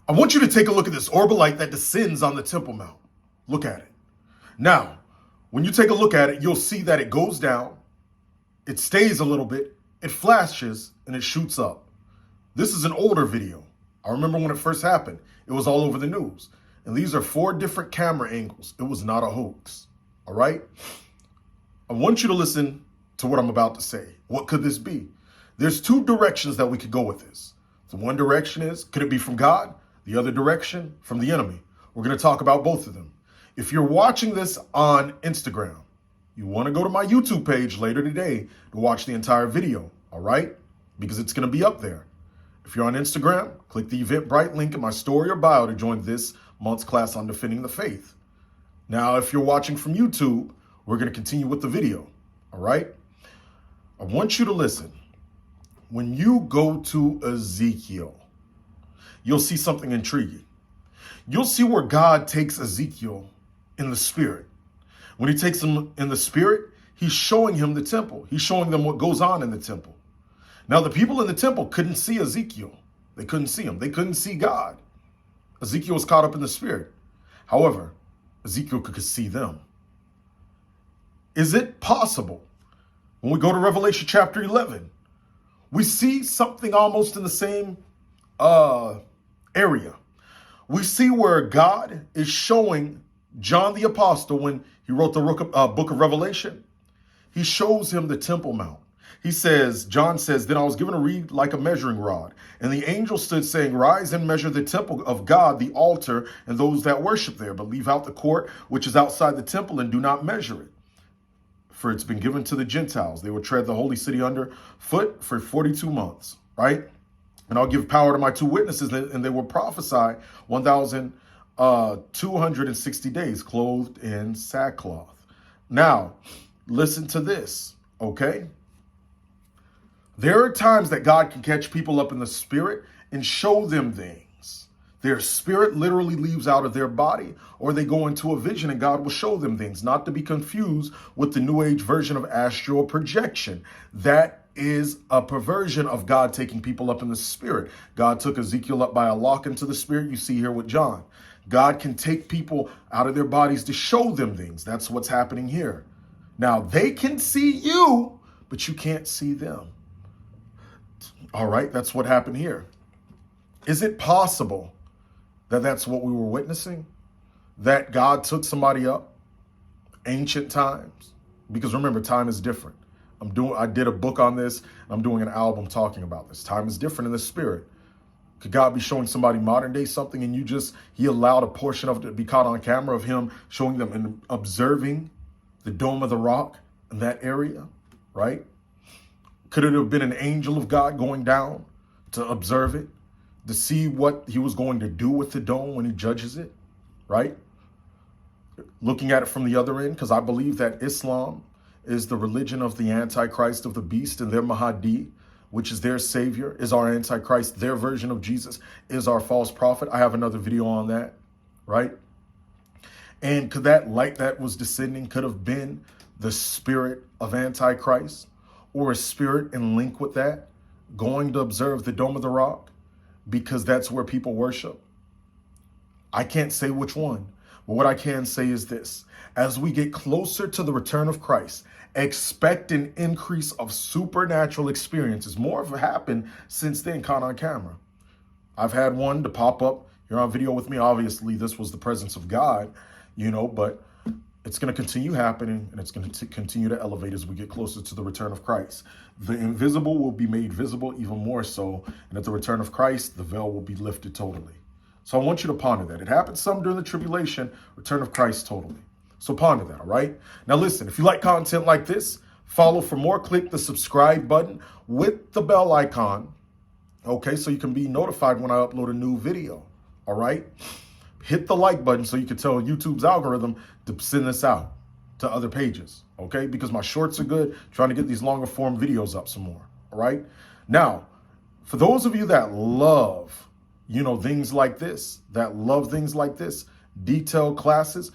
I want you to take a look at this orb of light that descends on the Temple Mount. Look at it. Now, when you take a look at it, you'll see that it goes down, it stays a little bit, it flashes, and it shoots up. This is an older video. I remember when it first happened. It was all over the news. And these are 4 different camera angles. It was not a hoax. All right? I want you to listen to what I'm about to say. What could this be? There's 2 directions that we could go with this. The one direction is, could it be from God? The other direction, from the enemy. We're going to talk about both of them. If you're watching this on Instagram, you want to go to my YouTube page later today to watch the entire video, all right? Because it's going to be up there. If you're on Instagram, click the Eventbrite link in my story or bio to join this month's class on defending the faith. Now, if you're watching from YouTube, we're going to continue with the video, all right? I want you to listen. When you go to Ezekiel, you'll see something intriguing. You'll see where God takes Ezekiel in the spirit. When he takes him in the spirit, he's showing him the temple. He's showing them what goes on in the temple. Now, the people in the temple couldn't see Ezekiel. They couldn't see him. They couldn't see God. Ezekiel was caught up in the spirit. However, Ezekiel could see them. Is it possible? When we go to Revelation chapter 11, we see something almost in the same area. We see where God is showing John the Apostle, when he wrote the book of Revelation, he shows him the Temple Mount. He says, John says, then I was given a reed like a measuring rod, and the angel stood saying, rise and measure the temple of God, the altar, and those that worship there, but leave out the court which is outside the temple and do not measure it. For it's been given to the Gentiles. They will tread the holy city underfoot for 42 months, right? And I'll give power to my 2 witnesses, and they will prophesy 1,260 days, clothed in sackcloth. Now, listen to this, okay? There are times that God can catch people up in the spirit and show them things. Their spirit literally leaves out of their body, or they go into a vision and God will show them things, not to be confused with the New Age version of astral projection. That is a perversion of God taking people up in the spirit. God took Ezekiel up by a lock into the spirit. You see here with John. God can take people out of their bodies to show them things. That's what's happening here. Now, they can see you, but you can't see them. All right, that's what happened here. Is it possible that that's what we were witnessing? That God took somebody up? Ancient times? Because remember, time is different. I did a book on this. I'm doing an album talking about this. Time is different in the spirit. Could God be showing somebody modern day something and he allowed a portion of it to be caught on camera of him showing them and observing the Dome of the Rock in that area, right? Could it have been an angel of God going down to observe it, to see what he was going to do with the dome when he judges it, right? Looking at it from the other end, because I believe that Islam is the religion of the Antichrist of the beast, and their Mahdi, which is their savior, is our Antichrist. Their version of Jesus is our false prophet. I have another video on that, right? And could that light that was descending could have been the spirit of Antichrist, or a spirit in link with that, going to observe the Dome of the Rock, because that's where people worship? I can't say which one, but what I can say is this. As we get closer to the return of Christ, expect an increase of supernatural experiences. More have happened since then, caught on camera. I've had one to pop up here on video with me. Obviously, this was the presence of God, but it's going to continue happening, and it's going to continue to elevate as we get closer to the return of Christ. The invisible will be made visible even more so, and at the return of Christ, the veil will be lifted totally. So I want you to ponder that. It happened some during the tribulation, return of Christ totally. So ponder that, all right? Now listen, if you like content like this, follow for more. Click the subscribe button with the bell icon, okay, so you can be notified when I upload a new video, all right? Hit the like button so you can tell YouTube's algorithm to send this out to other pages, okay? Because my shorts are good, trying to get these longer form videos up some more, all right? Now, for those of you that love, things like this, detailed classes,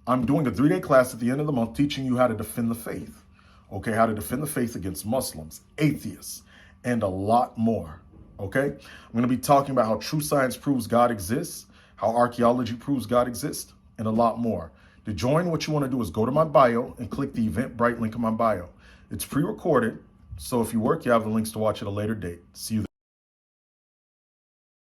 I'm doing a 3-day class at the end of the month teaching you how to defend the faith, okay? How to defend the faith against Muslims, atheists, and a lot more. Okay? I'm going to be talking about how true science proves God exists, how archaeology proves God exists, and a lot more. To join, what you want to do is go to my bio and click the Eventbrite link in my bio. It's pre-recorded, so if you work, you have the links to watch at a later date. See you there.